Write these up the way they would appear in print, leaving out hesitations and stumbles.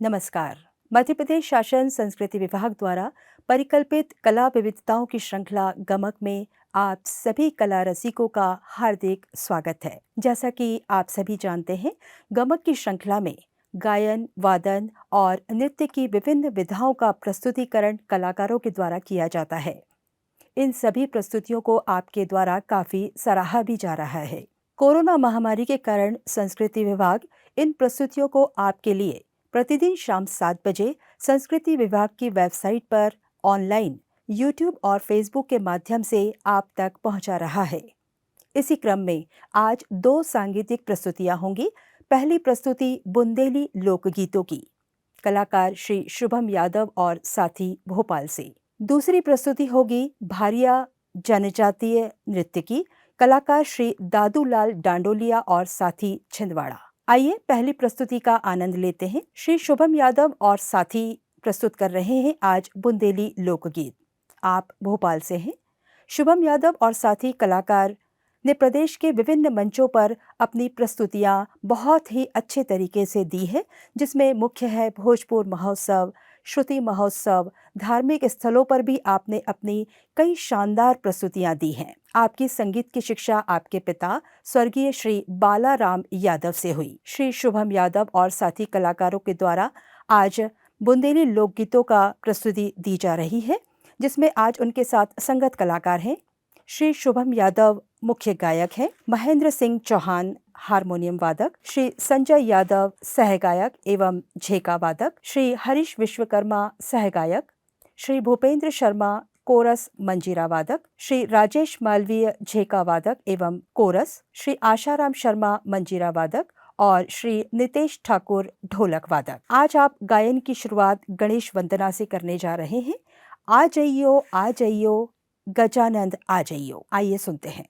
नमस्कार। मध्य प्रदेश शासन संस्कृति विभाग द्वारा परिकल्पित कला विविधताओं की श्रृंखला गमक में आप सभी कला रसिकों का हार्दिक स्वागत है। जैसा कि आप सभी जानते हैं, गमक की श्रृंखला में गायन, वादन और नृत्य की विभिन्न विधाओं का प्रस्तुतिकरण कलाकारों के द्वारा किया जाता है। इन सभी प्रस्तुतियों को आपके द्वारा काफी सराहा भी जा रहा है। कोरोना महामारी के कारण संस्कृति विभाग इन प्रस्तुतियों को आपके लिए प्रतिदिन शाम 7 बजे संस्कृति विभाग की वेबसाइट पर ऑनलाइन यूट्यूब और फेसबुक के माध्यम से आप तक पहुंचा रहा है। इसी क्रम में आज 2 सांगीतिक प्रस्तुतियां होंगी। पहली प्रस्तुति बुंदेली लोकगीतों की, कलाकार श्री शुभम यादव और साथी भोपाल से। दूसरी प्रस्तुति होगी भारिया जनजातीय नृत्य की, कलाकार श्री दादूलाल डांडोलिया और साथी छिंदवाड़ा। आइए पहली प्रस्तुति का आनंद लेते हैं। श्री शुभम यादव और साथी प्रस्तुत कर रहे हैं आज बुंदेली लोकगीत। आप भोपाल से हैं। शुभम यादव और साथी कलाकार ने प्रदेश के विभिन्न मंचों पर अपनी प्रस्तुतियां बहुत ही अच्छे तरीके से दी है, जिसमें मुख्य है भोजपुर महोत्सव, श्रुति महोत्सव। धार्मिक स्थलों पर भी आपने अपनी कई शानदार प्रस्तुतियां दी हैं। आपकी संगीत की शिक्षा आपके पिता स्वर्गीय श्री बालाराम यादव से हुई। श्री शुभम यादव और साथी कलाकारों के द्वारा आज बुंदेली लोकगीतों का प्रस्तुति दी जा रही है, जिसमें आज उनके साथ संगत कलाकार हैं। श्री शुभम यादव मुख्य गायक हैं, महेंद्र सिंह चौहान हारमोनियम वादक, श्री संजय यादव सहगायक एवं झेका वादक, श्री हरीश विश्वकर्मा सहगायक, श्री भूपेंद्र शर्मा कोरस मंजीरा वादक, श्री राजेश मालवीय झेका वादक एवं कोरस, श्री आशाराम शर्मा मंजीरा वादक और श्री नितेश ठाकुर ढोलक वादक। आज आप गायन की शुरुआत गणेश वंदना से करने जा रहे हैं। आ जाइयो गजानंद आ जाइयो। आइए सुनते हैं।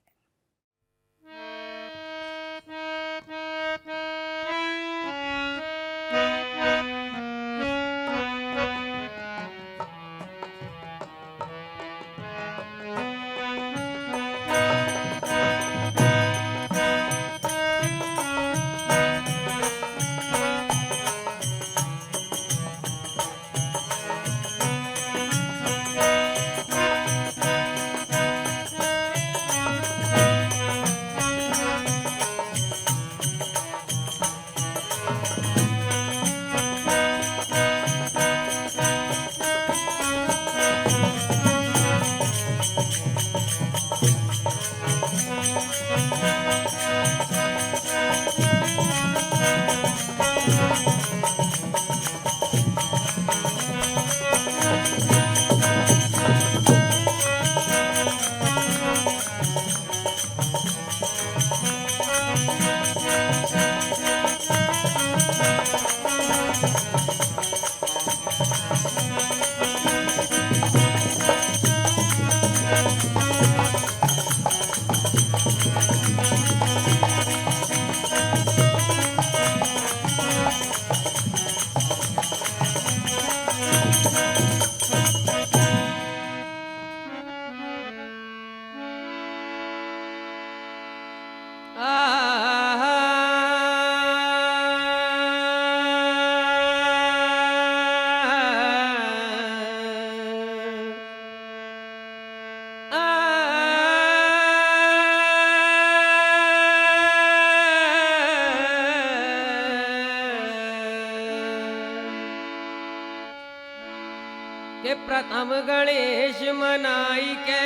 के प्रथम गणेश मनाई के,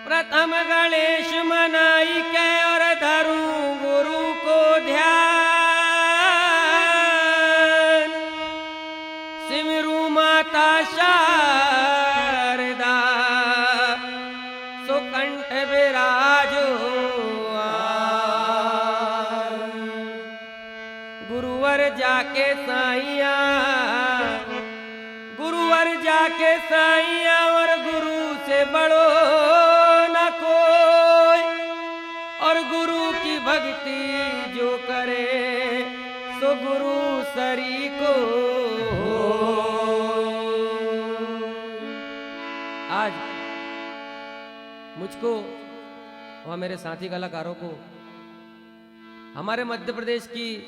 प्रथम गणेश मनाई के और धरूं गुरु को ध्यान, सिमरू माता शारदा सुकंठ विराजो गुरुवर जाके साइया, गुरुवर जाके साइया और गुरु से बड़ो न कोई, और गुरु की भक्ति जो करे सो गुरु सरी को। आज मुझको और मेरे साथी कलाकारों को हमारे मध्य प्रदेश की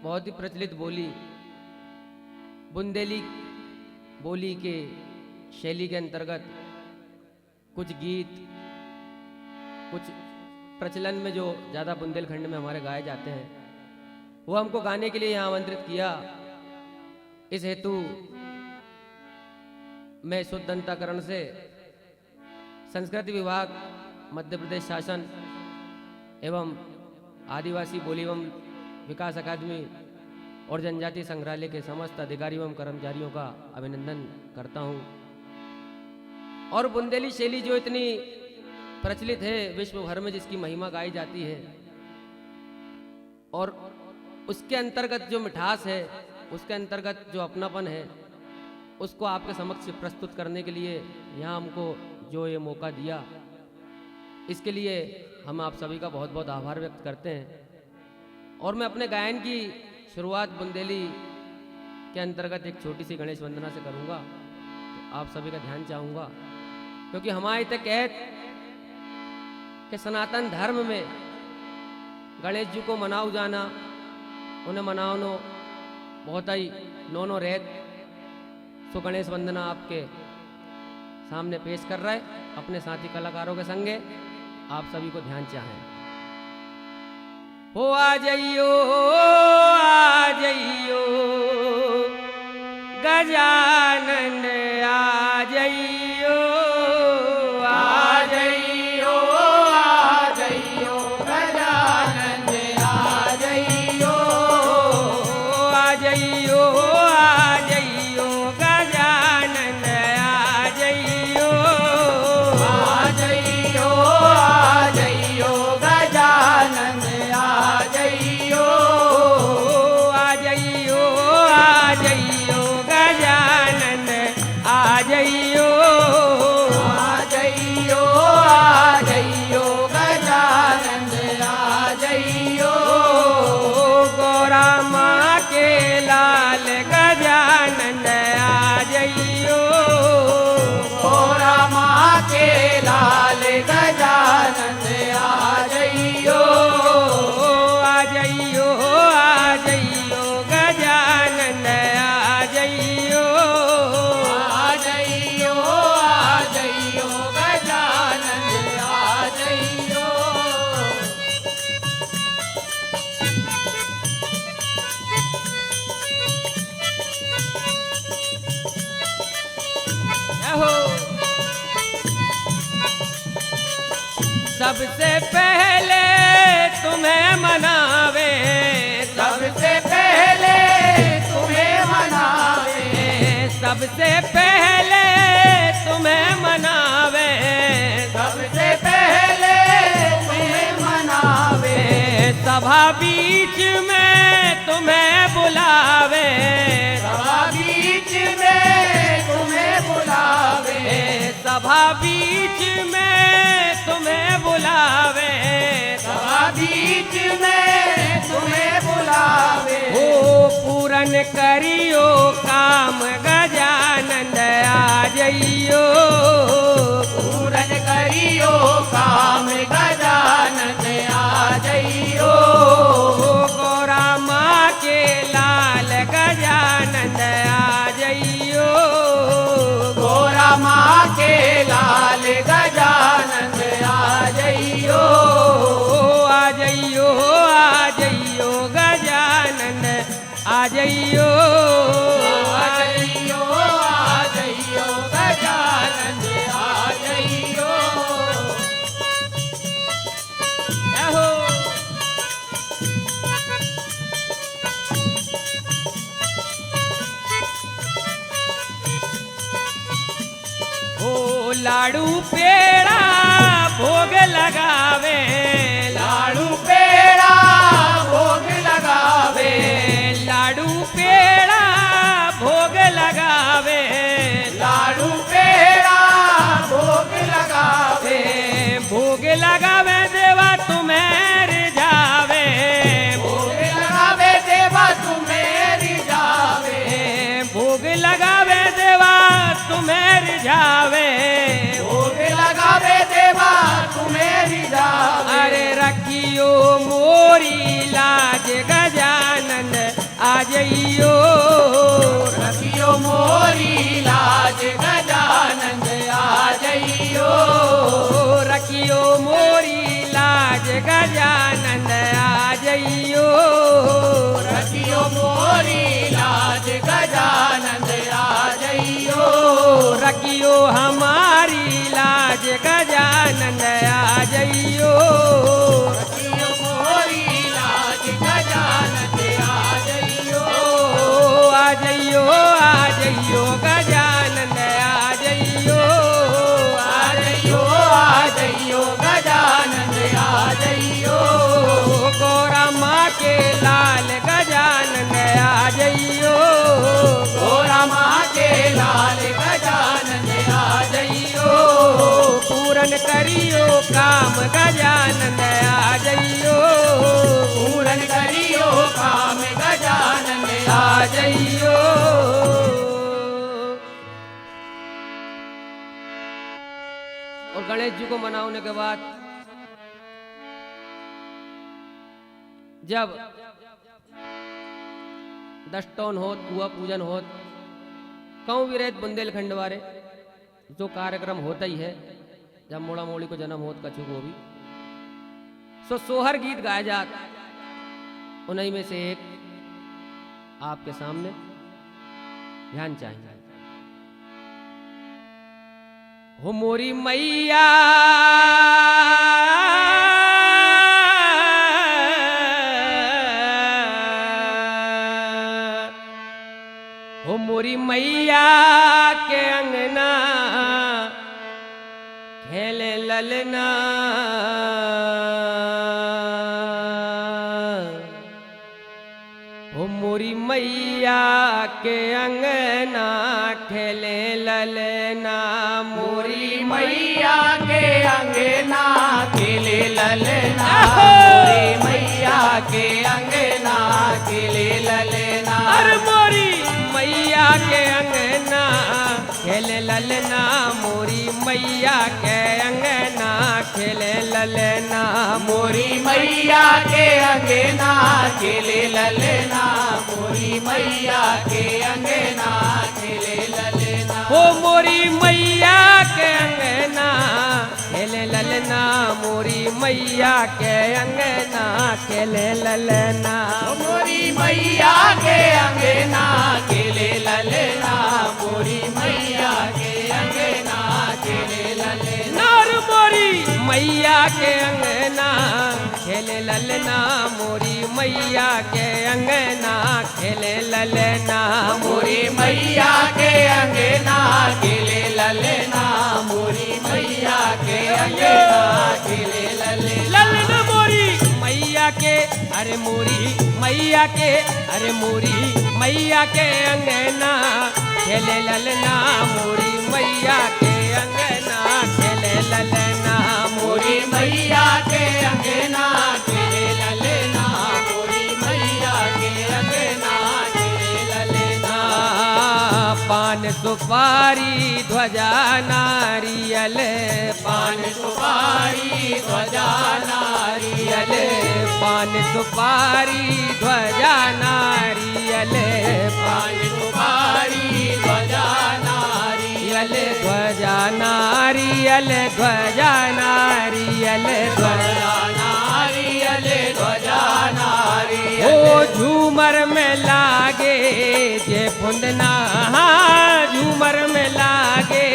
बहुत ही प्रचलित बोली बुंदेली बोली के शैली के अंतर्गत कुछ गीत, कुछ प्रचलन में जो ज़्यादा बुंदेलखंड में हमारे गाए जाते हैं, वो हमको गाने के लिए यहाँ आमंत्रित किया। इस हेतु मैं शुद्ध अंतःकरण से संस्कृति विभाग, मध्य प्रदेश शासन एवं आदिवासी बोली एवं विकास अकादमी और जनजाति संग्रहालय के समस्त अधिकारी एवं कर्मचारियों का अभिनंदन करता हूँ। और बुंदेली शैली जो इतनी प्रचलित है विश्व भर में, जिसकी महिमा गाई जाती है, और उसके अंतर्गत जो मिठास है, उसके अंतर्गत जो अपनापन है, उसको आपके समक्ष प्रस्तुत करने के लिए यहाँ हमको जो ये मौका दिया, इसके लिए हम आप सभी का बहुत बहुत आभार व्यक्त करते हैं। और मैं अपने गायन की शुरुआत बुंदेली के अंतर्गत एक छोटी सी गणेश वंदना से करूँगा, तो आप सभी का ध्यान चाहूँगा, क्योंकि हमारे तक कहत कि सनातन धर्म में गणेश जी को मनाओ जाना, उन्हें मनाओ बहुत ही नोनो रहत। सो गणेश वंदना आपके सामने पेश कर रहे अपने साथी कलाकारों के संगे, आप सभी को ध्यान चाहें। हो आ जाइयो गजानन, आ जाइयो गजानन, आ जाइयो गजानन, आ जाइयो गजानन, आ जाइयो गजानन, आ जाइयो गजानन, आ जाइयो गोरा माँ के लाल गजानन, आ जाइयो गोरा माँ के लाल गजानन, आ जाइयो आ जाइयो गजानन, आ जाइयो गजानन, आ जाइयो हो। सबसे पहले तुम्हें मनावे, सबसे पहले तुम्हें मनावे, सबसे पहले तुम्हें मनावे, सबसे पहले तुम्हें मनावे, सभा बीच में तुम्हें बुलावे, सभा बीच में तुम्हें बुलावे, सभा बीच में तुम्हें बुलावे, सभा बीच में तुम्हें बुलावे, हो पूरन करियो काम गजानन, आ जाइयो पूरन करियो काम गजानन, आ जाइयो गोरा माँ के लाल गजानन, आ जाइयो गोरा माँ के लाल गजानन, आ जाइयो आ जाइयो गजानन, आ जाइयो गजानन, आ जाइयो हो। ओ लाडू पेड़ा भोग लगावे, लाडू पेड़ा भोग लगावे, लाडू पेड़ा भोग लगावे, लाडू पेड़ा भोग लगावे, भोग लगावे देवा तुम्हें रिझावे, भोग लगावे देवा तुम्हें रिझावे, भोग लगावे देवा तुम्हें रिझावे, भोग लगावे देवा तुम्हें रिझावे, अरे रखियो मोरी लाज गजानन, आ जइयो रखियो मोरी लाज गजानंद आ जइयो रखियो मोरी लाज गजानंद आ जइयो रखियो मोरी लाज गजानंद आ जइयो रखियो हमारी लाज गजानंद आ जइयो रखियो मोरी लाज गजानंद आ जइयो आ जइयो गजानंद आ जइयो आ जइयो गजानंद आ जइयो गोरा माँ के लाल गजानंद आ जइयो गोरा माँ के लाल गजानंद आ जइयो पूरन करियो काम गजानंद आ जइयो पूरन करियो काम गजानंद आ जइयो और गणेश जी को मनाने के बाद जब दष्टौन होत कुआ पूजन होत कहूँ भी रहत बुंदेलखंड वाले जो कार्यक्रम होता ही है जब मोड़ा मोड़ी को जन्म होत कछु को भी सो सोहर गीत गाया जात उन्हीं में से एक आपके सामने ध्यान चाहिए। हो मोरी मैया हो मोरी मैया के अंगना खेले ललना हो मोरी मैया के अंगना खेले ललना मोरी मैया के अंगना खेले ललना मोरी मैया के अंगना खेले ललना अरे मोरी मैया के अंगना खेले ललना मोरी मैया के अंगना खेले ललना मोरी मैया के अंगना खेले ललना मोरी मैया के अंगना खेले ललना हो मोरी मैया के अंगना खेले ललना मोरी मैया के अंगना खेले ललना मोरी मैया के अंगना खेले ललना मोरी मैया के अंगना खेले ललना नार मोरी मैया के अंगना खेले ललना मोरी मैया के अंगना खेले ललना मोरी मैया के अंगना खेले ललना मोरी मैया के अंगना खेले ललना ललना मोरी मैया के अरे मोरी मैया के अरे मोरी मैया के अंगना खेले ललना मोरी मैया के अंगना खेले ललना मोरी मैया के अंगना खेले ललना मोरी मैया के अंगना खेले ललना पान सुपारी ध्वजा नारियल पान सुपारी ध्वजा नारियल पान सुपारी ध्वजा नारियल पान सुपारी ध्वजा नारियल ध्वजा नारियल ध्वजा नारियल ध्वजा नारियल ध्वजा नारियल ओ झूमर में लागे जे फुंदना झूमर में लागे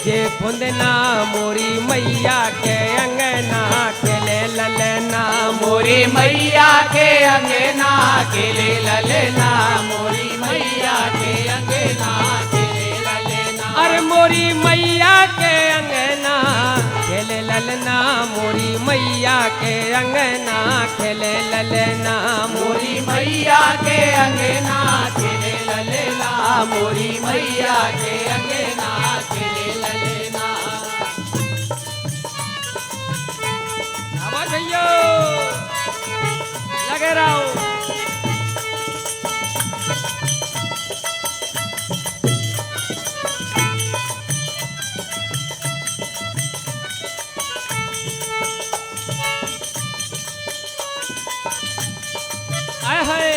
जे फुंदना मोरी मैया के अंगना खेले ललना मोरी मैया के अंगना खेले ललना मोरी मैया के अंगना खेले ललना अरे मोरी मैया के अंगना खेले ललना मोरी मैया के अंगना खेले ललना मोरी मैया के अंगना खेले ललना मोरी मैया के अंगना खेले ललना आवाज भैया लगे रहो आए हाय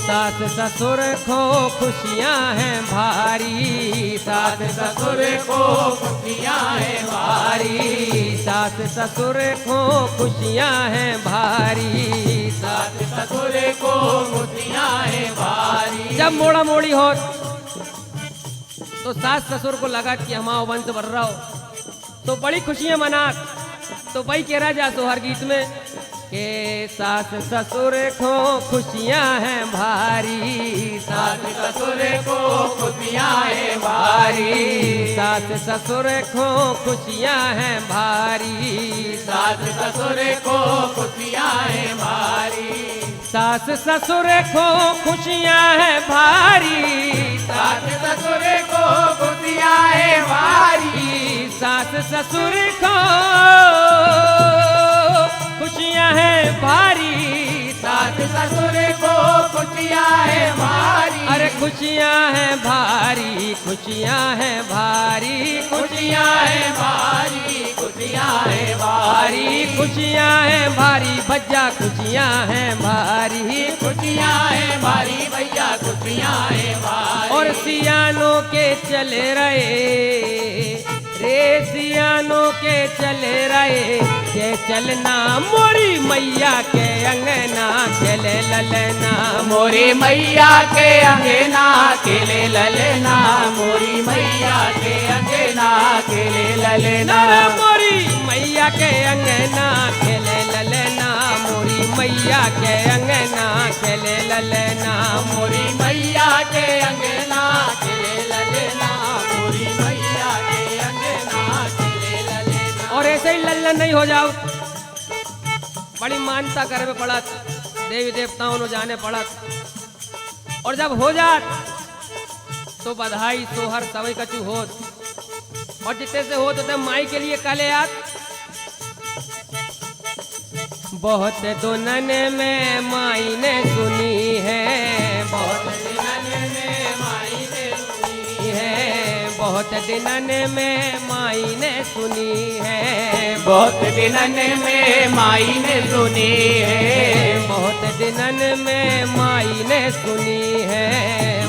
सास ससुर को खुशियाँ हैं भारी, सास ससुर को खुशियाँ हैं भारी, सास ससुर को खुशियाँ हैं भारी, सास ससुर को खुशियाँ हैं भारी। जब मोड़ा मोड़ी हो तो सास ससुर को लगा कि हमारा वंश बढ़ रहा हो तो बड़ी खुशियां मना। तो भाई कह रहा जा सोहर गीत में के सास ससुर को खुशियां हैं भारी, सास ससुर को खुशियाँ हैं भारी, सास ससुर को खुशियां हैं भारी, सास ससुर को खुशियाँ हैं भारी, सास ससुर को खुशियां हैं भारी, सास ससुर को खुशियाँ हैं भारी, सास ससुर को खुशियां हैं भारी, सास ससुर को खुशियाँ हैं भारी, अरे खुशियां हैं भारी, खुशियां हैं भारी, खुशियाँ हैं भारी, खुशियाँ हैं भारी, भारी, खुशियां हैं भारी, भज्जा खुशियां हैं भारी, खुशियाँ हैं भारी भैया, खुशियाँ हैं भारी। और सियानों के चले रहे रे, सियानों के चले रहे के चलना मोरी मैया के अंगना खेले ललना, मोरी मैया के अंगना खेले ललना, मोरी मैया के अंगना खेले ललना, मोरी मैया के अंगना खेले ललना, मोरी मैया के अंगना खेले ललना, मोरी मैया के अंगना खेले ललना, मोरी मैया के अंगना खेले ललना। और ऐसे ही लल्लन नहीं हो जाओ, बड़ी मानता करे में पड़त, देवी देवताओं ने जाने पड़त। और जब हो जात तो बधाई सोहर सवई कचू होत, और जितने से हो तो माई के लिए काले आत। बहुत दुनन में माई ने सुनी है, बहुत दिनन में माई ने सुनी है, बहुत दिनन में माई ने सुनी है, बहुत दिनन में माई ने सुनी है, बहुत दिनन में माई ने सुनी है,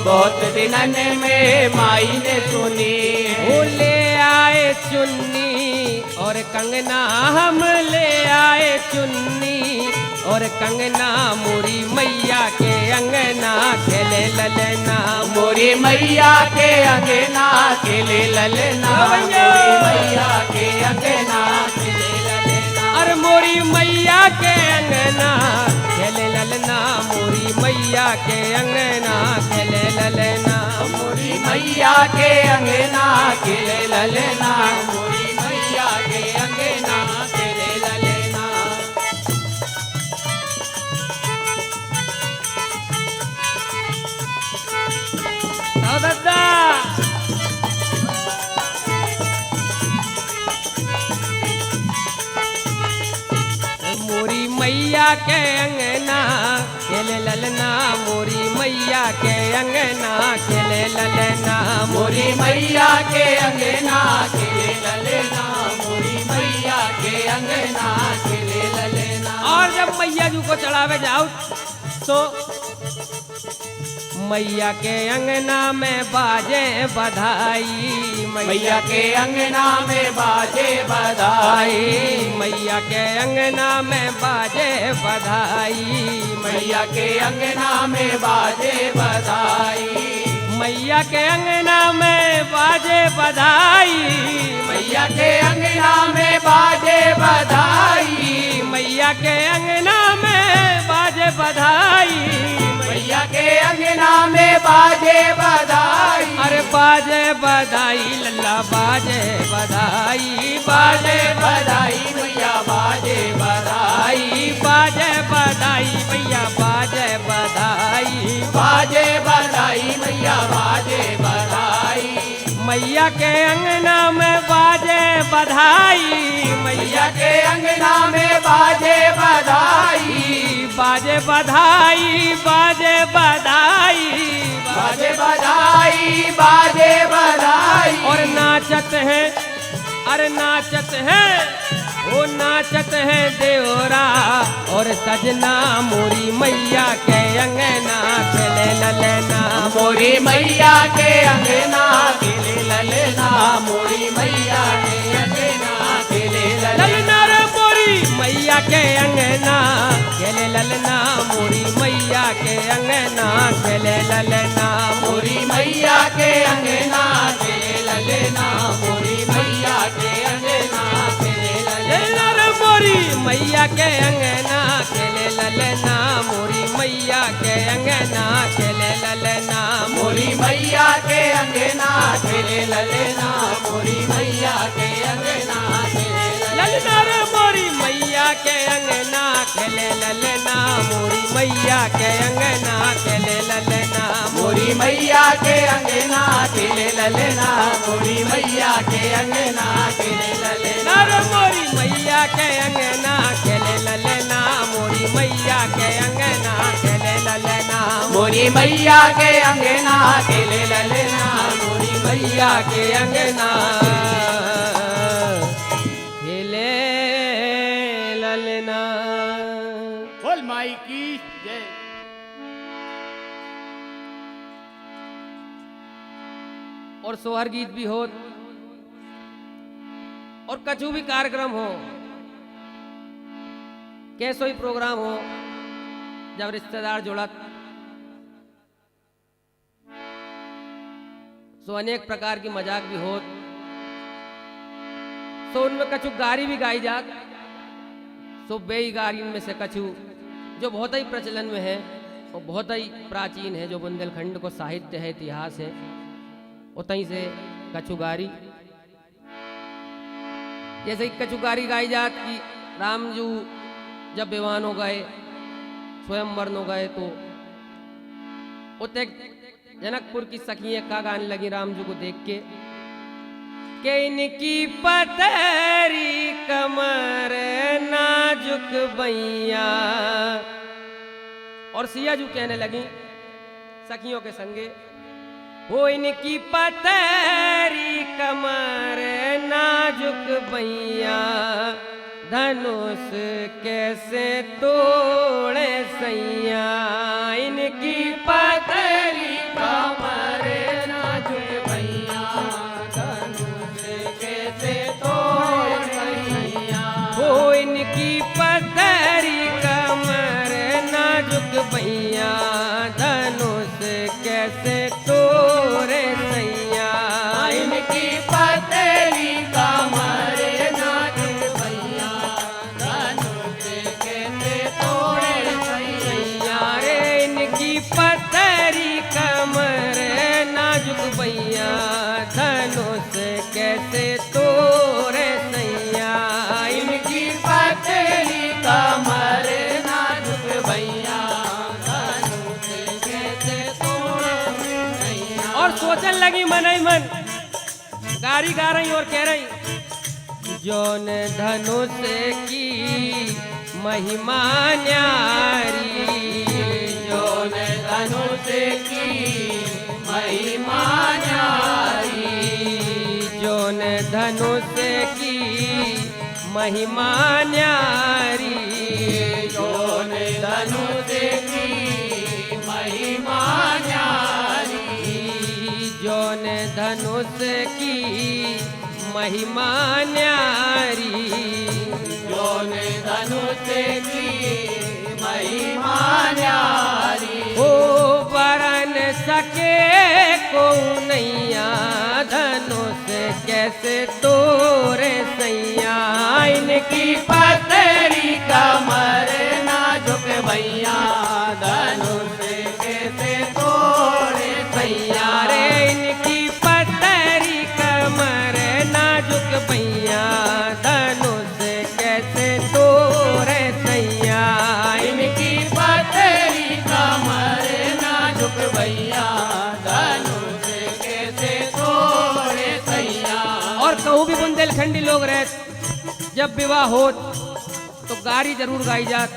बहुत दिनन में माई ने सुनी है। वो ले आए चुन्नी और कंगना, हम ले आए चुन्नी और कंगना, मोरी मैया के अंगना खेले ललना, मोरी मैया के अंगना खेले ललना, मोरी मैया के अंगना खेले ललना, अरे मोरी मैया के अंगना खेले ललना, मोरी मैया के अंगना खेले ललना, मोरी मैया के अंगना खेले ललना, मोरी मैया के अंगना खेले ललना। दादा मोरी मैया के अंगना खेले ललना, मोरी मैया के अंगना खेले ललना, मोरी मैया के अंगना खेले ललना, मोरी मैया के अंगना खेले ललना। और जब मैया जी को चढ़ावे जाओ तो मैया के अंगना में बाजे बधाई, मैया के अंगना में बाजे बधाई, मैया के अंगना में बाजे बधाई, मैया के अंगना में बाजे बधाई, मैया के अंगना में बाजे बधाई, मैया के अंगना में बाजे बधाई, मैया के अंगना में बाजे बधाई, मैया के अंगना में बाजे बधाई, अरे बाजे बधाई लल्ला बाजे बधाई, बाजे बधाई मैया बाजे बधाई, बाजे बधाई भैया बाजे बधाई, बाजे बधाई मैया बाजे बधाई, मैया के अंगना में बाजे बधाई, मैया के अंगना में बाजे बधाई, बाजे बधाई, बाजे बधाई, बाजे बधाई, बाजे बधाई, और नाचत है, अरे नाचत है ओ नाचत है देवरा और सजना मोरी मैया के अंगना खेले ललना मोरी मैया के अंगना खेले ललना मोरी मैया के अंगना खेले ललना रे मोरी मैया के अंगना खेले ललना मोरी मैया के अंगना खेले ललना मोरी मैया के अंगना खेले ललना मोरी मैया के अंगना खेले ललना रे मोरी मैया के अंगना खेले ललना मोरी मैया के अंगना खेले ललना मोरी मैया के अंगना खेले ललना मोरी मैया के अंगना खेले ललना रे मोरी मैया के अंगना खेले ललना मोरी मैया के अंगना खेले ललना मोरी मैया के अंगना खेले ललना मोरी मैया के अंगना खेले ललना रे मोरी मैया के अंगना खेले ललना मोरी मैया के अंगना खेले ललना मोरी मैया के अंगना खेले ललना मोरी मैया के अंगना खेले ललना। बोल माई की जय। और सोहर गीत भी हो और कछु भी कार्यक्रम हो, कैसो ही प्रोग्राम हो, जब रिश्तेदार जुड़त सो अनेक प्रकार की मजाक भी हो, सो उनमें कछु गारी भी गाई जात, सो बेई गारी में से कछु जो बहुत ही प्रचलन में है और बहुत ही प्राचीन है, जो बुंदेलखंड को साहित्य है, इतिहास है, उतहीं से कछुगारी। जैसे कि कछुगारी गाई जात कि रामजू जब विवान हो गए, स्वयंवर हो गए, तो उते जनकपुर की सखियां का गाने लगी रामजू को देख के इनकी पतरी कमर नाजुक बैया। और सियाजू कहने लगी सखियों के संगे, हो इनकी पतरी कमर नाजुक बैया, धनुष कैसे तोड़े सैया। इनकी पतरी कमर नाजुक भैया, धनुष कैसे तोड़े सैया। हो इनकी पतरी कमर नाजुक भैया, धनुष कैसे तोड़े सैया। इनकी पतरी कमर नाजुक भैया, धनुष कैसे तोड़े सैया। रे इनकी पतरी कमर नाजुक भैया, धनुष कैसे तोड़े सैया। इनकी पतरी कमर नाजुक भैया, धनुष कैसे तोड़े सैया। और सोचने लगी मन ही मन, गारी गा रही और कह रही, जौन धनुष की महिमा न्यारी, जौन धनुष की महिमा न्यारी, जौन धनुष की महिमा न्यारी। जौन धनुष की महिमा न्यारी, जौन धनुष की महिमा न्यारी। जौन धनुष की महिमा न्यारी। ओ बरन सके को नैया, धनुष कैसे तोरे सैया। इनकी पतरी कमर नाजुक भैया, धनुष कैसे तोड़े सैया। रे इनकी पतरी कमर नाजुक भैया, धनुष कैसे तोरे सैया। इनकी पतरी कमर नाजुक भैया, धनुष कैसे तोड़े सैया। और कहूँ भी बुंदेलखंडी लोग रहते, जब विवाह हो तो गारी जरूर गाई जात,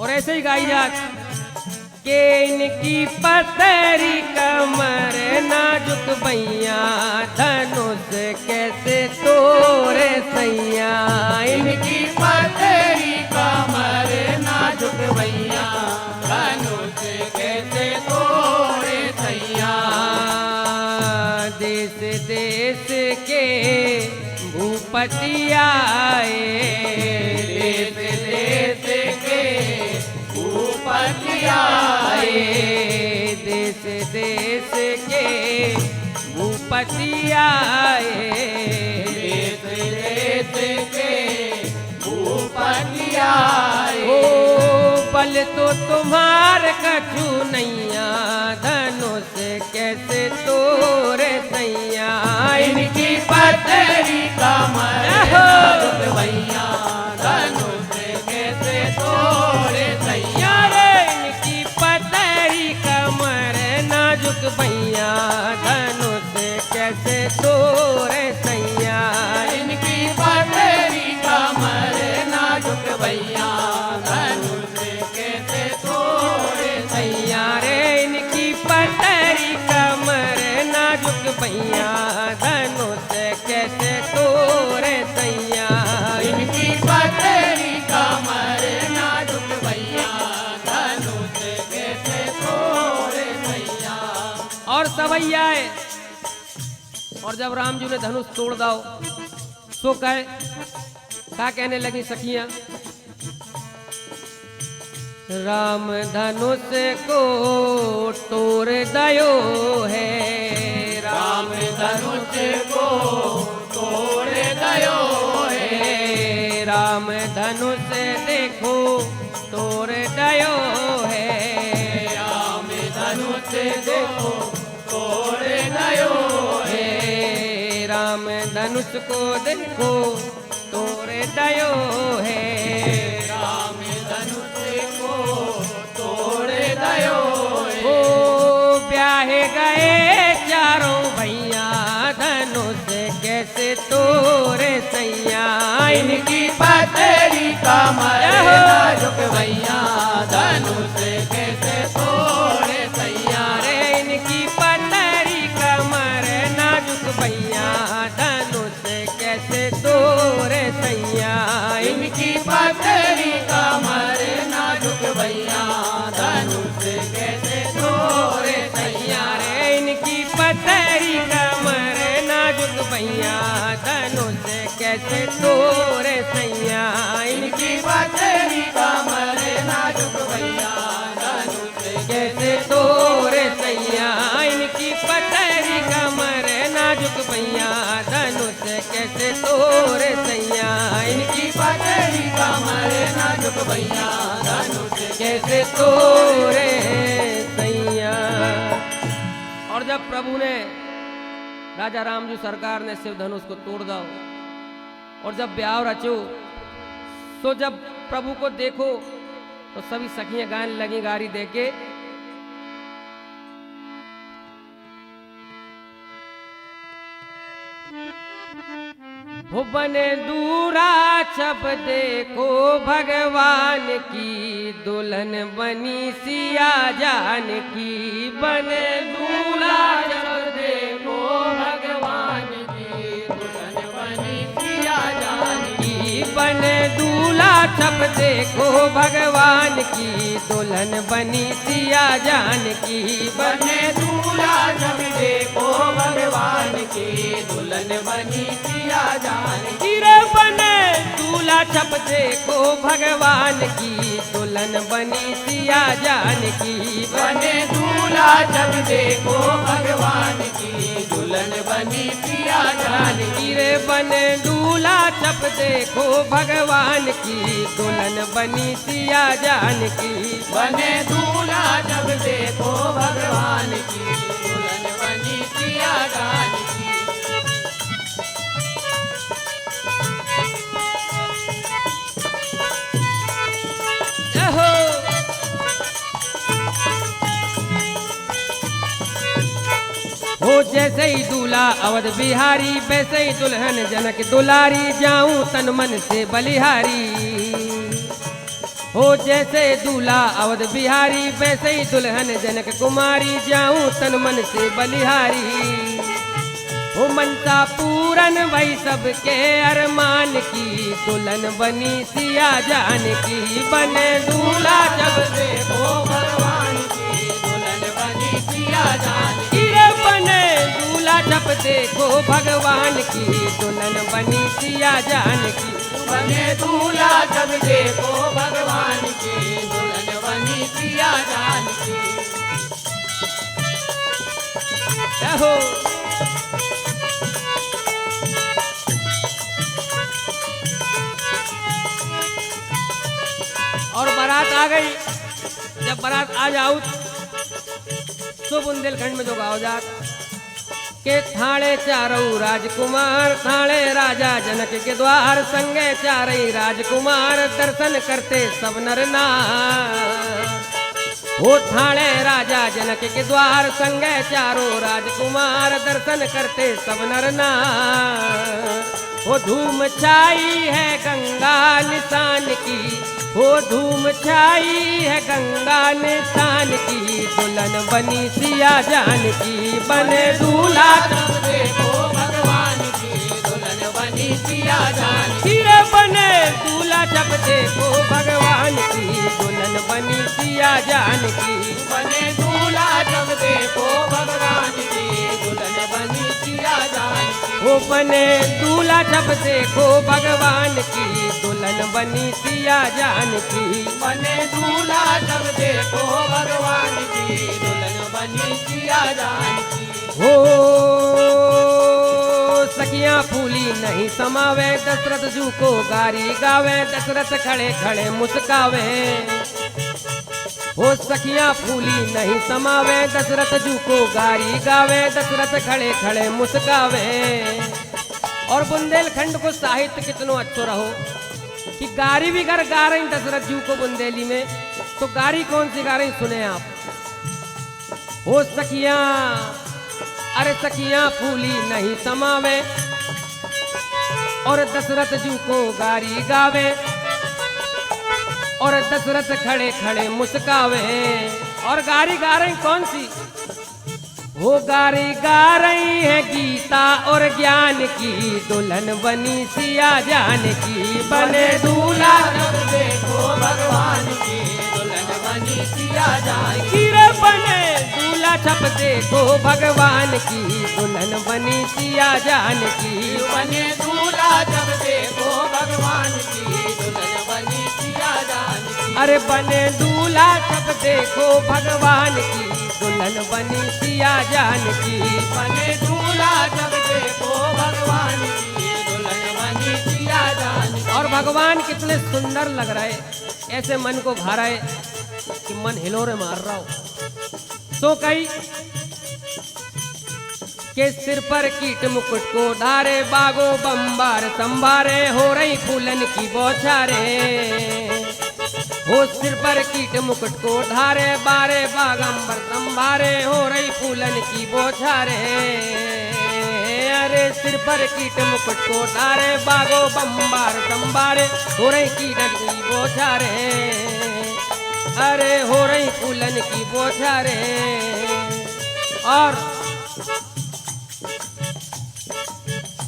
और ऐसे ही गाई जात के इनकी पतरी कमर नाजुक भैया, धनुष कैसे तोरे सैया इनकी पतरी कमर नाजुक भैया धनुष कैसे तोड़े सैया। देश देश के भूपति आए, देश देश के भूपति आए, देश देश के भूपति आए, देश देश के भूपति आए। ओ बल तो तुम्हार कछु नैया धनुष कैसे तोरे सैया। इनकी पतरी कमर नाजुक भैया धनुष कैसे तोड़े सैया। रे इनकी पतरी कमर नाजुक भैया धनुष कैसे तोरे सैया। इनकी पतरी कमर नाजुक भैया धनुष कैसे तोड़े सैया रे इनकी पतरी कमर नाजुक भैया धनुष कैसे तोरे सैया। इनकी पतरी कमर नाजुक भैया धनुष कैसे तोड़े सैया। और सवैया है। और जब राम जी ने धनुष तोड़ दाओ सो कहे क्या कहने लगी सखियां। राम धनुष को तोड़ दयो है, राम धनुष को तोड़ दयो है, राम धनुष देखो तोड़ दयो है, राम धनुष देखो तोड़ दयो है, राम धनुष को देखो तोड़ दयो है, राम धनुष को तोड़ दयो है। ओ ब्याहे गए चारों भैया धनुष कैसे तोरे सैया। इनकी पतरी कमर नाजुक भैया धनुष कैसे तोड़े सैया। रे इनकी पतरी कमर नाजुक भैया धनुष कैसे तोरे सैया। इनकी पतरी कमर नाजुक भैया धनुष कैसे तोड़े सैया। रे इनकी पतरी कमर नाजुक भैया धनुष कैसे तोरे सैया। इनकी पतरी कमर नाजुक भैया धनुष कैसे तोरे सैया। इनकी पतरी कमर नाजुक भैया धनुष कैसे तोरे सैया। इनकी पतरी कमर नाजुक भैया धनुष कैसे तोरे सैया। और जब प्रभु ने राजा राम जी सरकार ने शिव धनुष को तोड़ दाओ और जब ब्याह रचो तो जब प्रभु को देखो तो सभी सखियां गाने लगी गारी देके। भुवन दूरा छप देखो भगवान की दुल्हन बनी सिया जान की। बन दूरा छप देखो भगवान की दुल्हन बनी सिया जान की। बन दूल्हा छप देखो भगवान की दुल्हन बनी सिया जान की। बने दूल्हा जब देखो भगवान की दुल्हन बनी सिया जान की। रे बने दूल्हा छप देखो भगवान की दुल्हन बनी सिया जान की। बने दूल्हा जब देखो भगवान की दुल्हन बनी सिया जान की। रे बने दूल्हा छप देखो भगवान की दुल्हन बनी सिया जान की। बने दूल्हा जब देखो भगवान की दुल्हन बनी सिया जान की। हो जैसे ही दूल्हा अवध बिहारी वैसे ही दुल्हन जनक दुलारी जाऊं तन मन से बलिहारी। हो जैसे दूल्हा अवध बिहारी वैसे ही दुल्हन जनक कुमारी जाऊं तन मन से बलिहारी। वो मनता पूरन वही सबके अरमान की, दुल्हन बनी सिया जान की, बने दूल्हा जब देखो भगवान की दुल्हन बनी सिया जान की। रे बने दूल्हा जब देखो भगवान की, दुल्हन बनी सिया जान की, बने दूल्हा जब देखो भगवान की दुल्हन बनी सिया जान की। हो और बारात आ गई। जब बारात आ जाऊ तो बुंदेलखंड में जो गाओ जात के थाणे चारऊ राजकुमार, थाणे राजा जनक के द्वार, संगे चारई राजकुमार, दर्शन करते सब नर नार। वो थाणे राजा जनक के द्वार, संगे चारों राजकुमार, दर्शन करते सब नर नार। वो धूम छाई है गंगा निशान की, वो धूम छाई है गंगा निशान की, दुल्हन बनी सिया जान की, बने दूल्हा जब देखो भगवान की दुल्हन बनी सिया जान की। रे बने दूल्हा जब देखो भगवान की, दुल्हन बनी सिया जान की, बने दूल्हा जब देखो भगवान की दुल्हन बनी सिया जान की। वो बने दूल्हा जब देखो भगवान की, दुल्हन बनी सिया जान की, बने दूल्हा जब देखो भगवान की दुल्हन बनी सिया जान की। हो सखियां फूली नहीं समावे, दशरथ जू को गारी गावे, दशरथ खड़े खड़े मुस्कावे। हो सखियां फूली नहीं समावे, दशरथ जू को गारी गावे, दशरथ खड़े खड़े मुस्कावे। और बुंदेलखंड को साहित्य कितनो अच्छो रहो कि गारी भी घर गा रही दशरथ जू को बुंदेली में, तो गारी कौन सी गा रही सुने आप। हो सखियां अरे सखियां फूली नहीं समावे, और दशरथ जू को गारी गावे, और दशरथ खड़े खड़े मुस्कावे। और गारी गा रही कौन सी, वो गारी गा रही है गीता और ज्ञान की, दुल्हन बनी सिया जान की, बने दूल्हा जब देखो भगवान की दुल्हन बनी सिया जान की। रे बने दूल्हा छप देखो भगवान की, दुल्हन बनी सिया जान की, बने दूल्हा जब देखो भगवान की दुल्हन बनी सिया जान की। अरे बने दूल्हा छप देखो भगवान की, दुल्हन बनी सिया जान की, बने दूल्हा जब देखो भगवान की दुल्हन बनी सिया जान की। और भगवान कितने सुंदर लग रहे, ऐसे मन को भा रहे कि मन हिलोरे मार रहा हो। तो कई के सिर पर कीट मुकुट को धारे, बागो बम्बार संभारे, हो रही फूलन की बौछारे। हो सिर पर कीट मुकुट को धारे, बारे बागंबर संभारे, हो रही फूलन की बौछारे। अरे सिर पर कीट मुकुट को धारे, बागो बम्बार संभारे, हो रही कीटक की बौछारे। अरे हो रही फूलन की बौछारे। और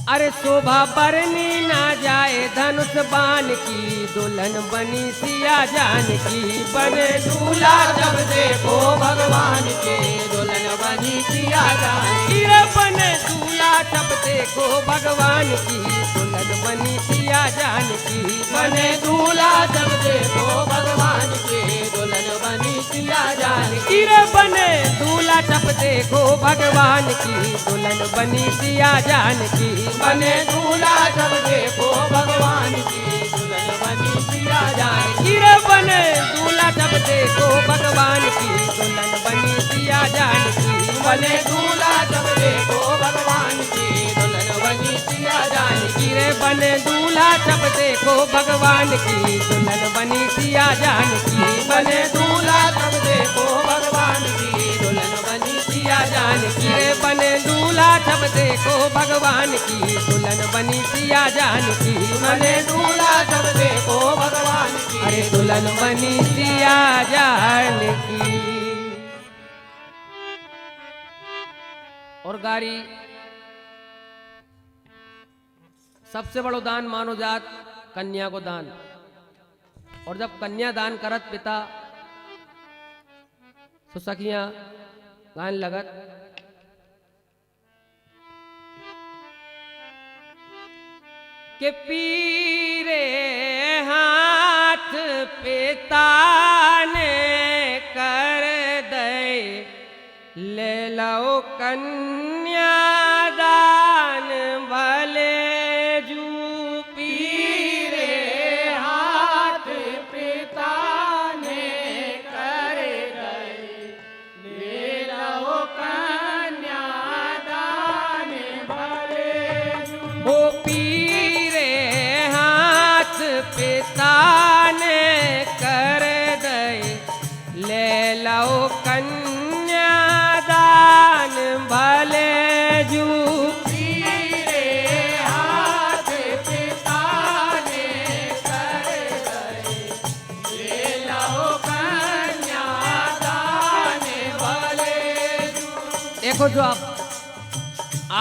अरे शोभा बरनी ना जाए धनुष बाण की, दुल्हन बनी सिया जान की, बने दूल्हा जब देखो भगवान के दुल्हन बनी सिया जान की। रे बने दूल्हा जब देखो भगवान की, दुल्हन बनी सिया जान की, बने दूल्हा जब देखो भगवान के दुल्हन बनी सिया जान की। रे बने दूल्हा जब देखो भगवान की, दुल्हन बनी सिया जान की, बने दूल्हा जब देखो भगवान की दुल्हन बनी सिया जान की। रे बने दूल्हा जब देखो भगवान की, दुल्हन बनी सिया जान की, बने दूल्हा जब देखो भगवान की दुल्हन बनी सिया जान की। रे बने दूल्हा जब देखो भगवान की, दुल्हन बनी सिया जान की, बने दूल्हा जब देखो भगवान की दुल्हन बनी सिया जान की। रे बने दूल्हा जब देखो भगवान की, दुल्हन बनी सिया जान की, बने दूल्हा जब देखो भगवान की अरे दुल्हन बनी सिया जान की। और गारी सबसे बड़ो दान मानो जात कन्या को दान। और जब कन्या दान करत पिता तो सखियां गान लगत के पीरे हाथ पिता ने कर दे ले लो कन्या दान भले जू। पीरे हाथ पिता ने कर दई ले लो कन्या दान भले जू। ओ पीरे हाथ पिता ने कर दे ले लो कन्या दान भले जू। पीरे हाथ पिता ने कर दई ले लो कन्या दान भले जू। देखो जो आप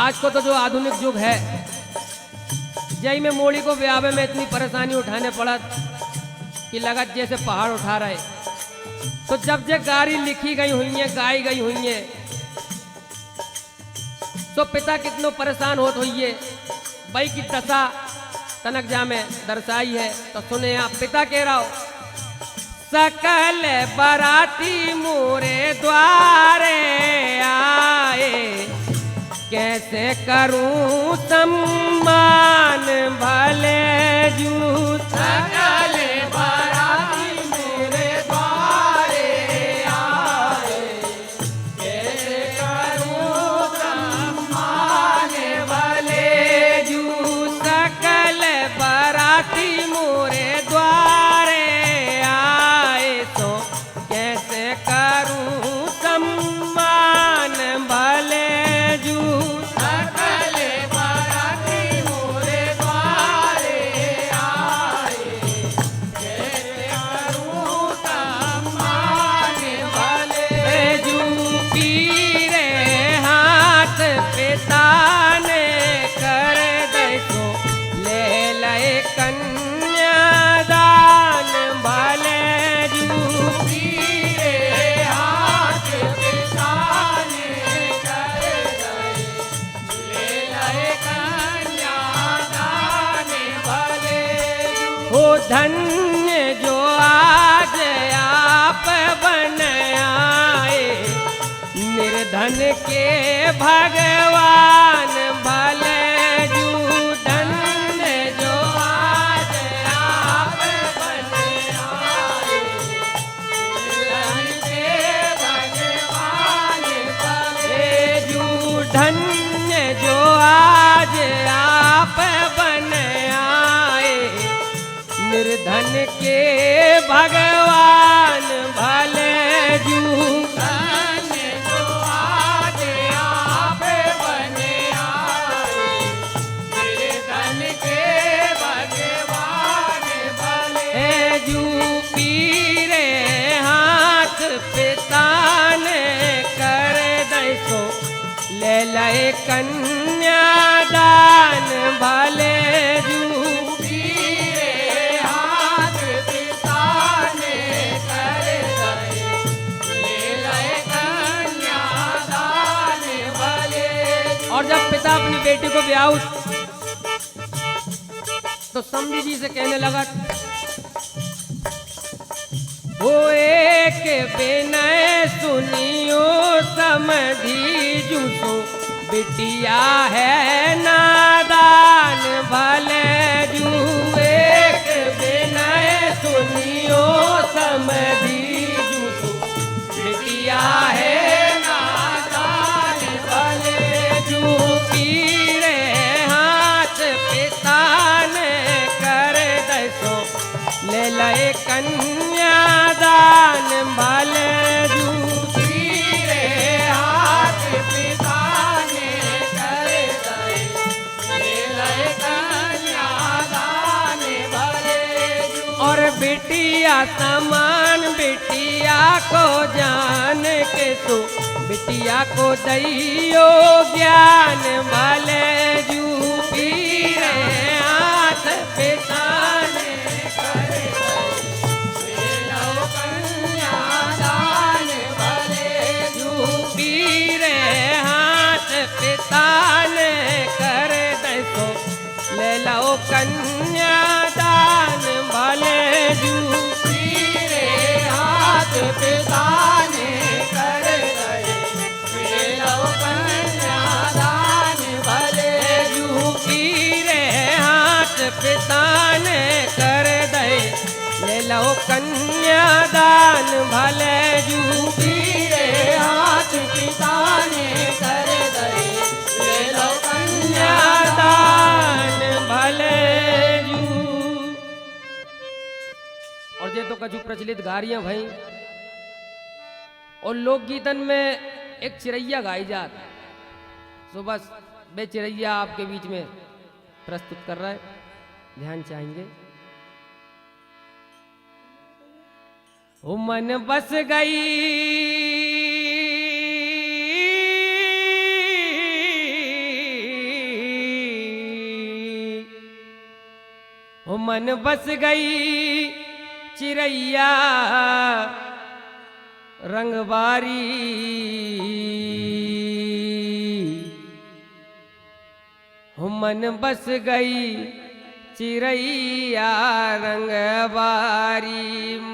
आज को तो जो आधुनिक युग है, जय में मोड़ी को ब्यावे में इतनी परेशानी उठाने पड़त कि लगत जैसे पहाड़ उठा रहे। तो जब जब गाड़ी लिखी गई हुई है, गाई गई हुई है, तो पिता कितनो परेशान होत हुई है। भाई की दशा तनक जा में दर्शाई है। तो सुने आप, पिता कह रहा हो सकल बराती मोरे द्वारे आए, कैसे करूं सम्मान भले जू। सकल बराती मेरे द्वारे आए, कैसे करूं सम्मान भले जू। सकल बराती मोरे द्वारे आए, तो कैसे करूं सम्मान भले जू। सकल बराती मोरे द्वारे आए, कैसे करूं सम्मान भले जू। पीरे हाथ पिता ने कर दे तो ले लए कन्या दान भले जू। पीरे हाथ पिता ने कर दई ले लए कन्या दान भले जू। हो धन्य जो आज आप बन आए, निर्धन के भगवान भले जू। धन्य जो आज आप बन आए, धन के भगवान भले जू। धन्य जो आज आप बन आए, निर्धन के भगवान भले जू। धन जो आज आप बने आए, मेरे धन के भगवान भले जू। पीरे हाथ पिता ने कर दे सो ले लए कन्या दान भले जू। पीरे हाथ पिता ने कर दई ले लए कन्या दान भले जू। और जब पिता अपनी बेटी को ब्याह तो समझी जी से कहने लगा, वो एक विनय सुनियो समझी जूसो, बिटिया है नादान भले जू। एक विनय सुनियो समझी जूसो, बिटिया है नादान भले जू। पीरे हाथ पिता ने कर दे सो ले लए कन्या दान भले जू। पीरे हाथ पिता ने कर दई ले लए कन्या दान भले जू। और बिटिया समान बिटिया को जान के तू, बिटिया को दैयो ज्ञान भले जू। पीरे पिता ने कर दे तो ले लो कन्यादान भले जू तेरे हाथ पिता ने कर दे ले लो कन्यादान भले जू कीरे हाथ पिता ने कर दे ले लो कन्यादान भले जू तेरे हाथ पिता ने कर दे ले लो कन्यादान भले जू। और ये तो कछु प्रचलित गारियां भाई और लोकगीतन में एक चिरैया गाई जात, सो बस वे चिरैया आपके बीच में प्रस्तुत कर रहा है, ध्यान चाहेंगे। ओ मन बस गई ओ मन बस गई चिरैया रंगबारी हो मन बस गई चिरैया रंगबारी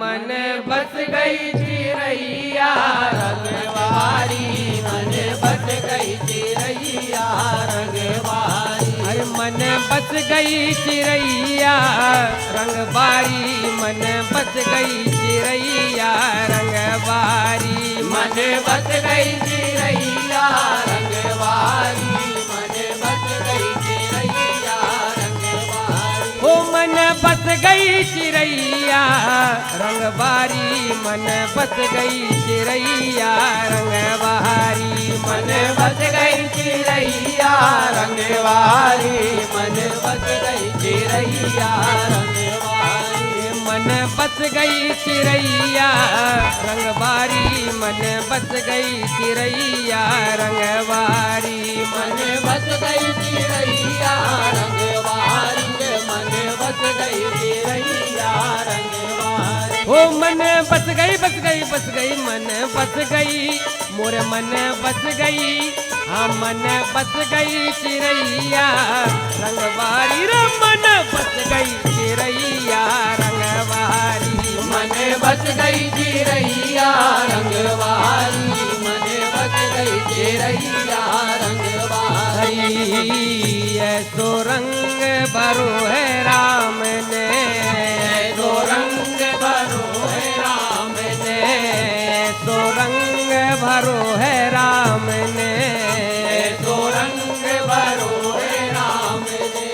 मन बस गई चिरैया रंगवारी मन बस गई चिरैया रंगवारी अरे मन बस गई चिरैया रंगबारी मन बस गई चिरैया रंगबारी मन बस गई चिरैया रंगवारी मन बस गई चिरैया रंगवारी हो मन बस गई चिरैया रंगबारी मन बस गई चिरैया रंगबारी मन बस गई चिरैया रंगवारी मन बस गई चिरैया रंगवारी मन बस गई चिरैया रंगबारी मन बस गई चिरैया रंगबारी मन बस गई चिरैया रंगवारी मन बस गई चिरैया रंगवारी हो मन बस गई मन बस गई मोर मन बस गई हाँ मन बस गई चिरैया रंगबारी रे मन बस गई चिरैया रंगबारी मन बस गई चिरैया रंगवारी मन बस गई चिरैया रंगवारी ऐसो रंग भरो है राम ने तो रंग भरो है राम ने ऐसो रंग भरो है राम ने तो रंग भरो है राम ने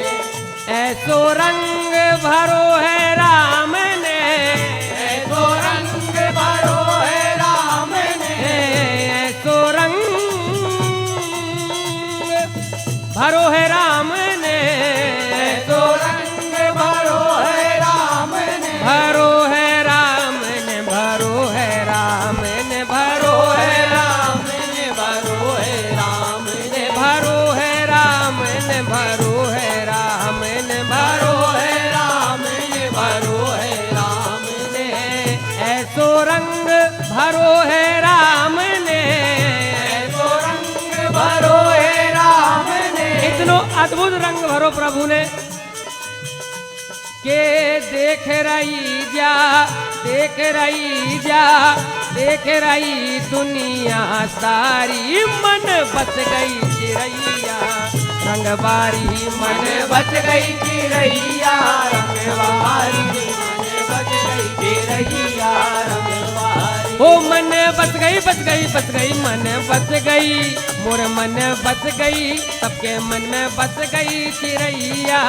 ऐसो रंग भरो है राम ने तो रंग भरो है राम ने ऐसो रंग भरो है राम ने तो रंग भरो है राम ने भरो है राम ने भरो है राम ने भरो है राम ने भरो है राम ने भरो है राम ने भरो है राम ने भरो भरो है राम ने भरो है राम ने ऐसो रंग भरो है राम ने तो रंग भरो है राम ने इतनो अद्भुत रंग भरो प्रभु ने के देख रही जा देख रही जा देख रही दुनिया सारी मन बस गई चिरैया रंगबारी मन बच गई चिरैया रंगवारी मन बच गई चिरैया रंगवारी हो मन बस गई मन बस गई मोर मन बस गई सबके मन में बस गई चिरैया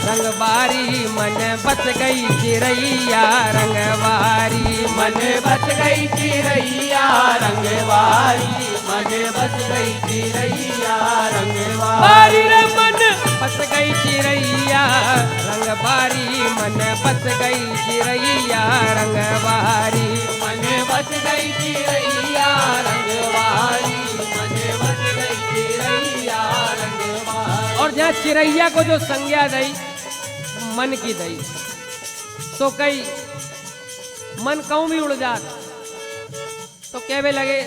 रंगबारी मन बस गई चिरैया रंगबारी मन बच गई चिरैया रंगवारी मन बच गई चिरैया रंगवारी बारी रे मन बस गई चिरैया रंगबारी मन बस गई चिरैया रंगबारी मन बच गई चिरैया रंगवारी मन बच गई चिरैया रंगवारी और जहाँ चिरैया को जो संज्ञा दई मन की दई तो कई मन कहूं भी उड़ जात तो कहवे लगे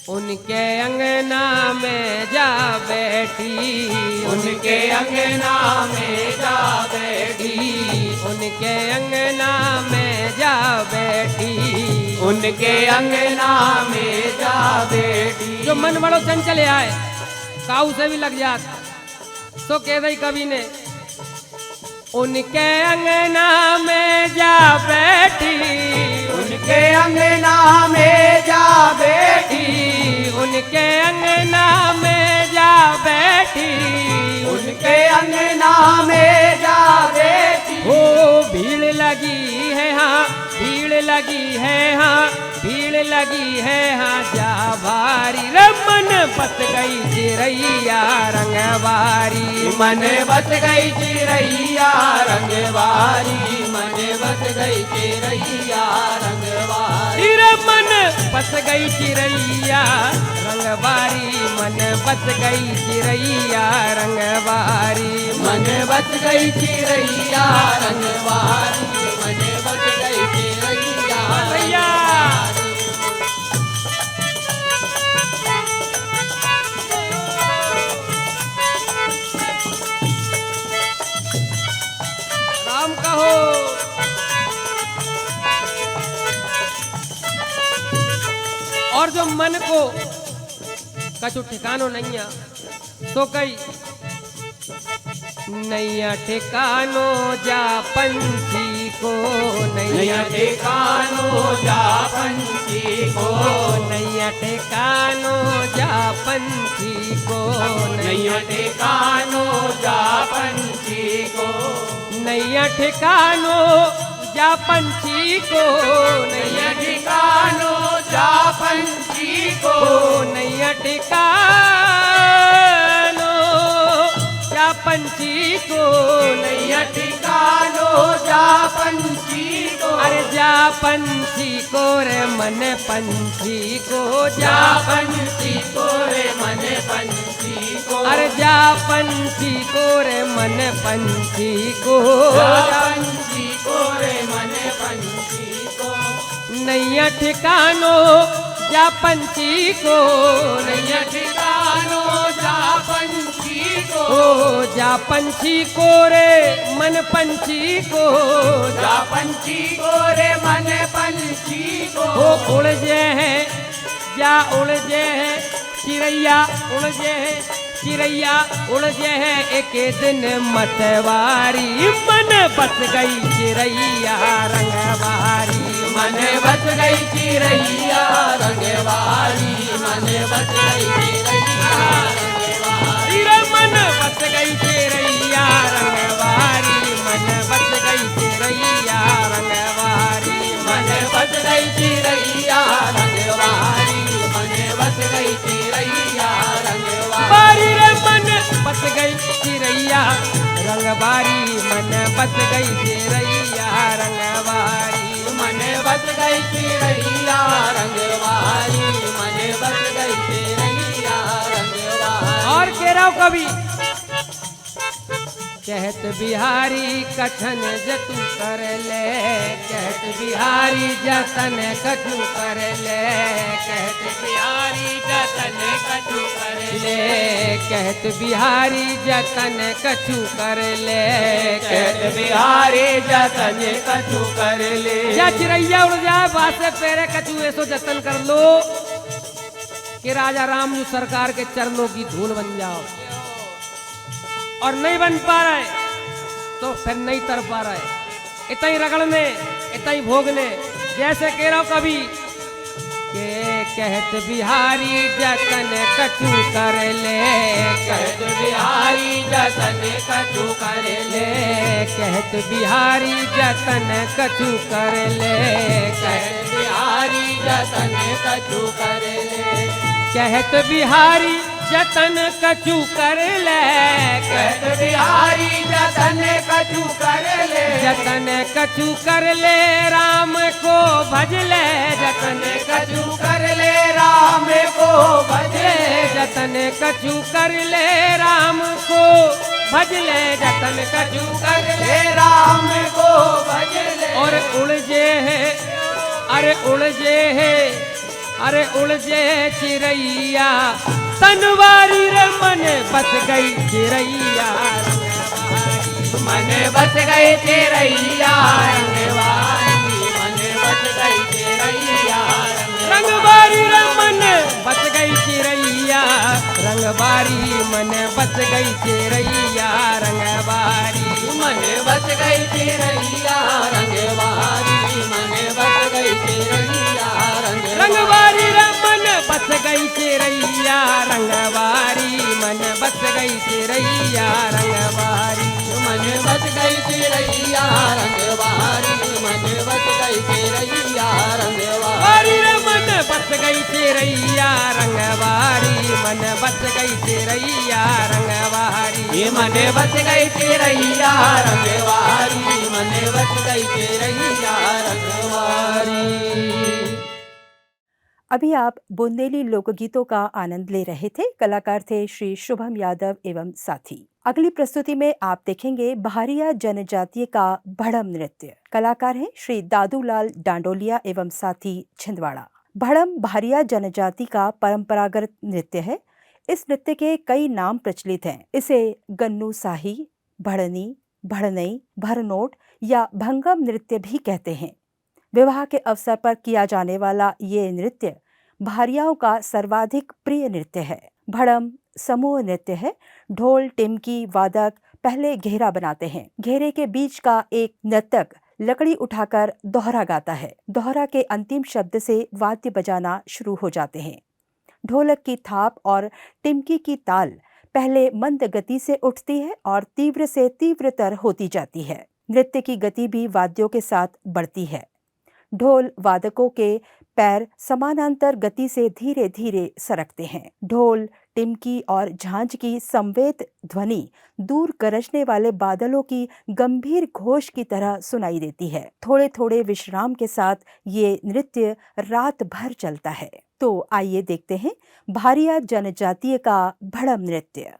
उनके अंगना में जा बैठी, उनके अंगना में जा बैठी, उनके अंगना में जा बैठी, उनके अंगना में जा बैठी। जो मन बड़ो चंचल आए काऊ से भी लग जात, तो कह दई कवि ने उनके अंगना में जा बैठी, उनके अंगना में जा बैठी, उनके अंगना में जा बैठी, उनके अंगना में जा बैठी। ओ भीड़ लगी है हाँ, भीड़ लगी है हाँ, भीड़ लगी है हाँ जा भारी, रमन बस गई चिरैया रंगवारी, मन बस गई चिरैया रंगवारी, मन बस गई चिरैया रंगवारी, रमन बस गई चिरैया रंगवारी, मन बस गई चिरैया रंगवारी, मन बस गई चिरैया रंगवारी, मन बस गई चिरैया भैया राम कहो। और जो मन को कछु ठिकानो नहीं है तो कई नैया ठिकानो जा पंछी को, नैया ठिकानो जा पंछी को, नैया ठिकानो जा पंछी को, नैया ठिकानो जा पंछी को, नैया ठिकानो जा पंछी को, नैया ठिकानो जा पंछी को, नैया ठिकानो जा पंछी को, नैया ठिकानो जा पंछी को, अरे जा पंछी को रे मन पंछी को, जा पंछी को रे मन पंछी को, अरे जा पंछी को रे मन पंछी को, जा पंछी को रे मन पंछी को, नैया ठिकानो जा पंछी को, नैया ठिकानो जा पंछी को, ओ जा पंछी को रे मन पंछी को, जा पंछी को रे मन पंछी को, हो उलझे हैं जा उलझे हैं चिड़ैया, उलझे हैं चिड़ैया, उलझे हैं एक दिन मतवारी, मन बस गई चिड़ैया रंगवारी, मन बस गई चिरैया रंगवारी, मन बस गई चिरैया रंगवारी, रे मन बस गई चिड़ैया रंगवारी, मन बस गई चिड़ैया रंगवारी, मन बस गई चिरैया रंगवारी, मन बस गई चिरैया रंगवारी, बारी रे मन बस गई चिड़ैया रंगवारी, मन बस गई चिड़ैया रंगवारी, मन बस गई चिरैया रंगवारी, मन बस गई चिरैया रंगवारी। और कह रहा हूँ कभी कहत बिहारी कथन जतु कर ले, कहत बिहारी जतन कछु कर ले, कहत बिहारी जतन कछु कर ले, कहत बिहारी जतन कछु कर ले, कहत बिहारी जतन कछु कर ले, या चिड़ैया उड़ जाए बासे पेरे कछु ऐसो जतन कर लो कि राजा राम जी सरकार के चरणों की धूल बन जाओ, और नहीं बन पा रहा है तो फिर नहीं तर पा रहा है, इतना ही रगड़ने इतना ही भोगने, जैसे कह रहा हूं कभी के कहत बिहारी जतन कछु कर ले, कहत बिहारी जतन कछु कर ले, कहत बिहारी जतन कछु कर ले, कहत बिहारी जतन कछु कर ले, कहत बिहारी जतन कछु कर ले, कहत बिहारी जतन कछु कर ले, जतन कछु कर ले राम को भज ले, जतन कछु कर ले राम को भज ले, जतन कछु कर ले राम को भज ले, जतन कछु कर ले राम को भज ले, और उलझे है अरे उलझे है अरे उड़जे चिड़ैया तनवारी रे मन बच गई चिड़ैया मन बच गई चिड़ैया रंगवारी मन बच गई चिड़ैया रंगबारी रे मन बच गई चिड़ैया रंगबारी मन बच गई चिड़ैया रंगबारी मन बच गई चिड़ैया रंगवारी मन बच गई चिड़ैया रंगबारी रे मन बच गई चिड़ैया रंगबारी मन बच गई चिड़ैया रंगबारी मन बच गई चिड़ैया रंगवारी मन बच गई चिड़ैया रंगवारी रे मन बच गई चिड़ैया रंगबारी मन बच गई चिड़ैया रंगबारी मन बच गई चिड़ैया रंगवारी मन बच गई चिड़ैया रंगवारी। अभी आप बुंदेली लोकगीतों का आनंद ले रहे थे। कलाकार थे श्री शुभम यादव एवं साथी। अगली प्रस्तुति में आप देखेंगे भारिया जनजातीय का भड़म नृत्य। कलाकार हैं श्री दादूलाल डांडोलिया एवं साथी छिंदवाड़ा। भड़म भारिया जनजाति का परंपरागत नृत्य है। इस नृत्य के कई नाम प्रचलित हैं। इसे गन्नू साही, भड़नी, भड़नई, भरनोट या भंगम नृत्य भी कहते हैं। विवाह के अवसर पर किया जाने वाला ये नृत्य भारियाओं का सर्वाधिक प्रिय नृत्य है। भड़म समूह नृत्य है। ढोल, टिमकी, वादक पहले घेरा बनाते हैं। घेरे के बीच का एक नर्तक लकड़ी उठाकर दोहरा गाता है। दोहरा के अंतिम शब्द से वाद्य बजाना शुरू हो जाते हैं। ढोलक की थाप और टिमकी की ताल पहले मंद गति से उठती है और तीव्र से तीव्रतर होती जाती है। नृत्य की गति भी वाद्यों के साथ बढ़ती है। ढोल वादकों के पैर समानांतर गति से धीरे धीरे सरकते हैं। ढोल, टिमकी और झांझ की संवेद ध्वनि दूर गरजने वाले बादलों की गंभीर घोष की तरह सुनाई देती है। थोड़े थोड़े विश्राम के साथ ये नृत्य रात भर चलता है। तो आइए देखते हैं भारिया जनजातीय का भड़म नृत्य।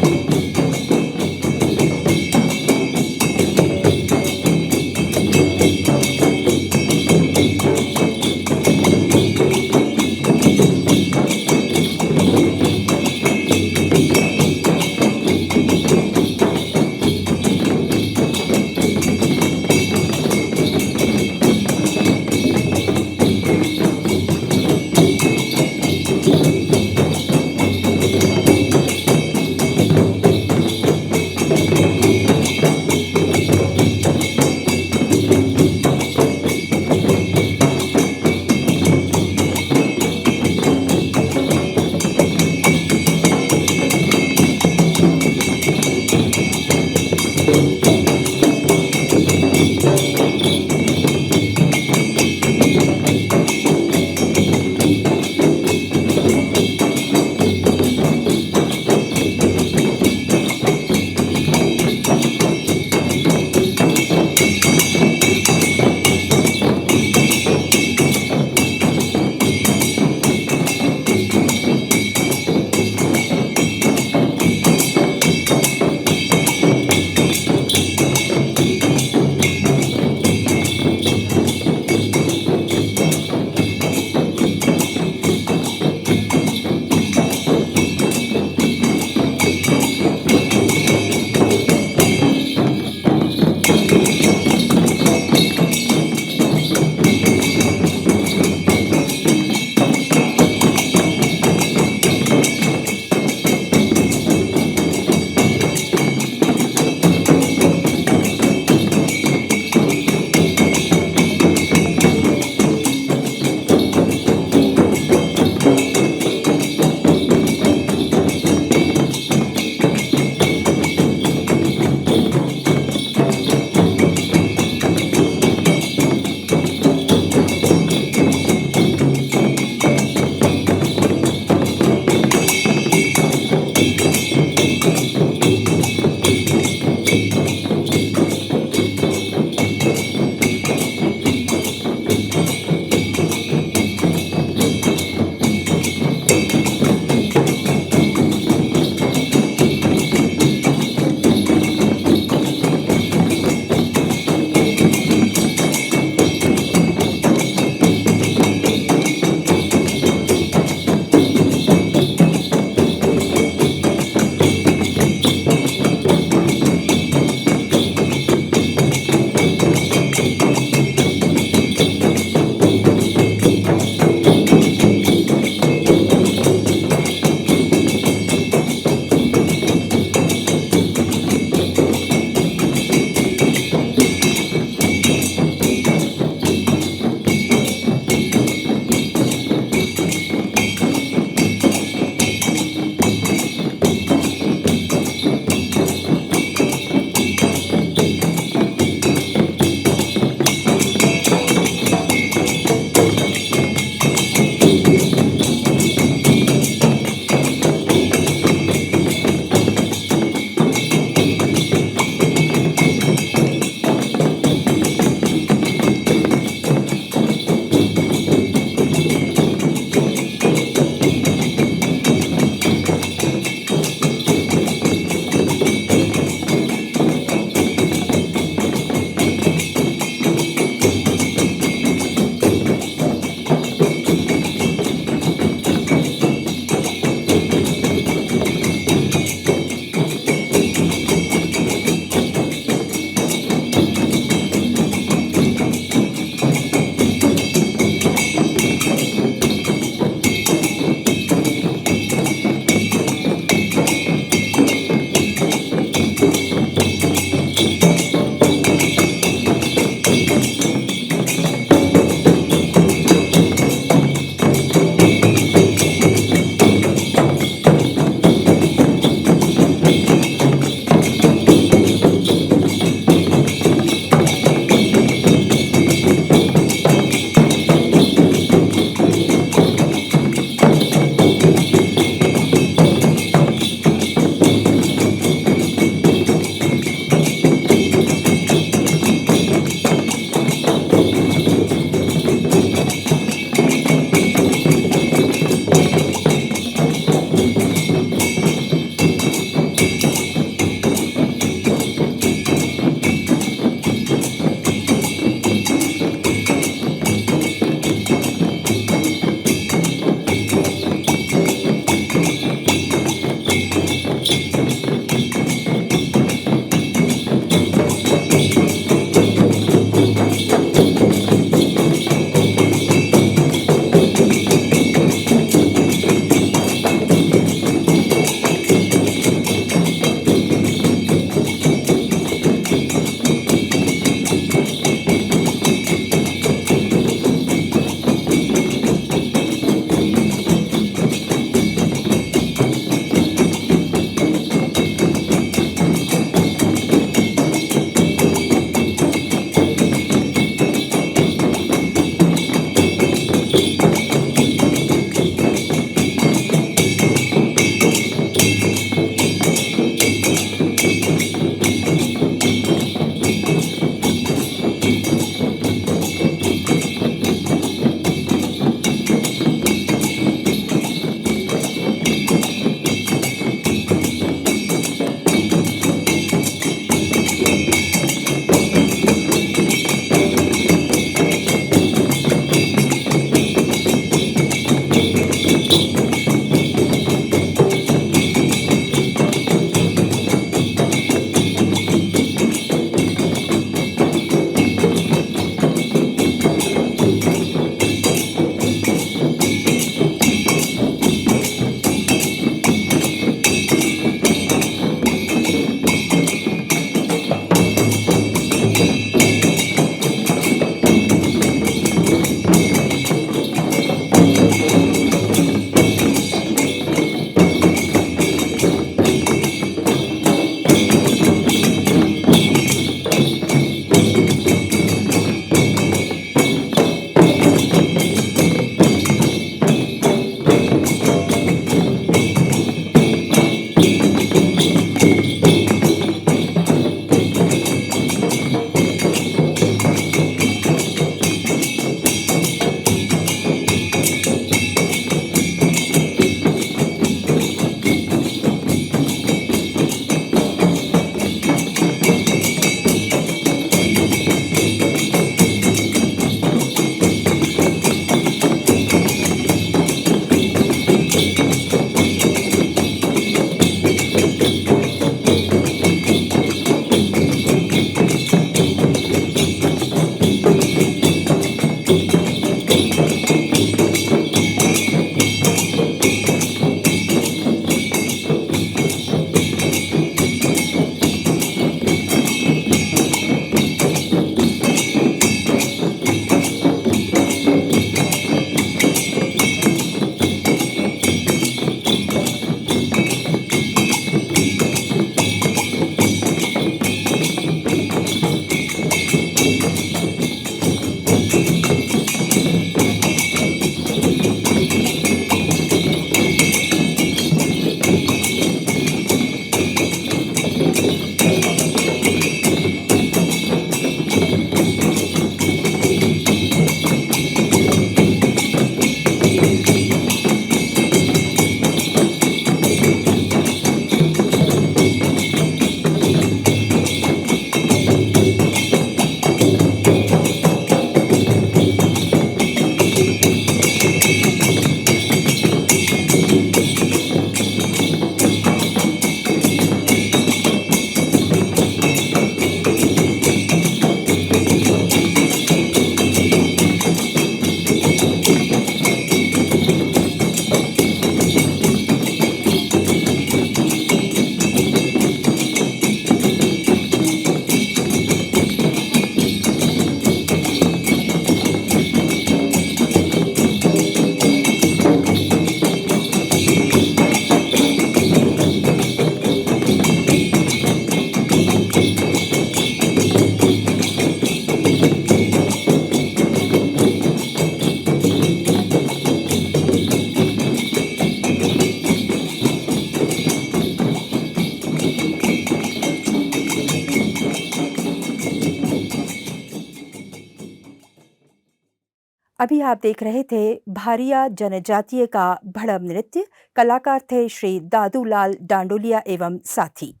अभी आप देख रहे थे भारिया जनजातीय का भड़म नृत्य। कलाकार थे श्री दादूलाल डांडोलिया एवं साथी।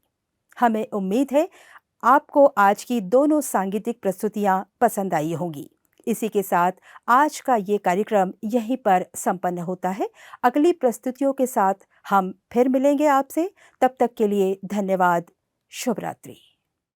हमें उम्मीद है आपको आज की दोनों सांगीतिक प्रस्तुतियां पसंद आई होंगी। इसी के साथ आज का ये कार्यक्रम यहीं पर संपन्न होता है। अगली प्रस्तुतियों के साथ हम फिर मिलेंगे आपसे। तब तक के लिए धन्यवाद। शुभ रात्रि।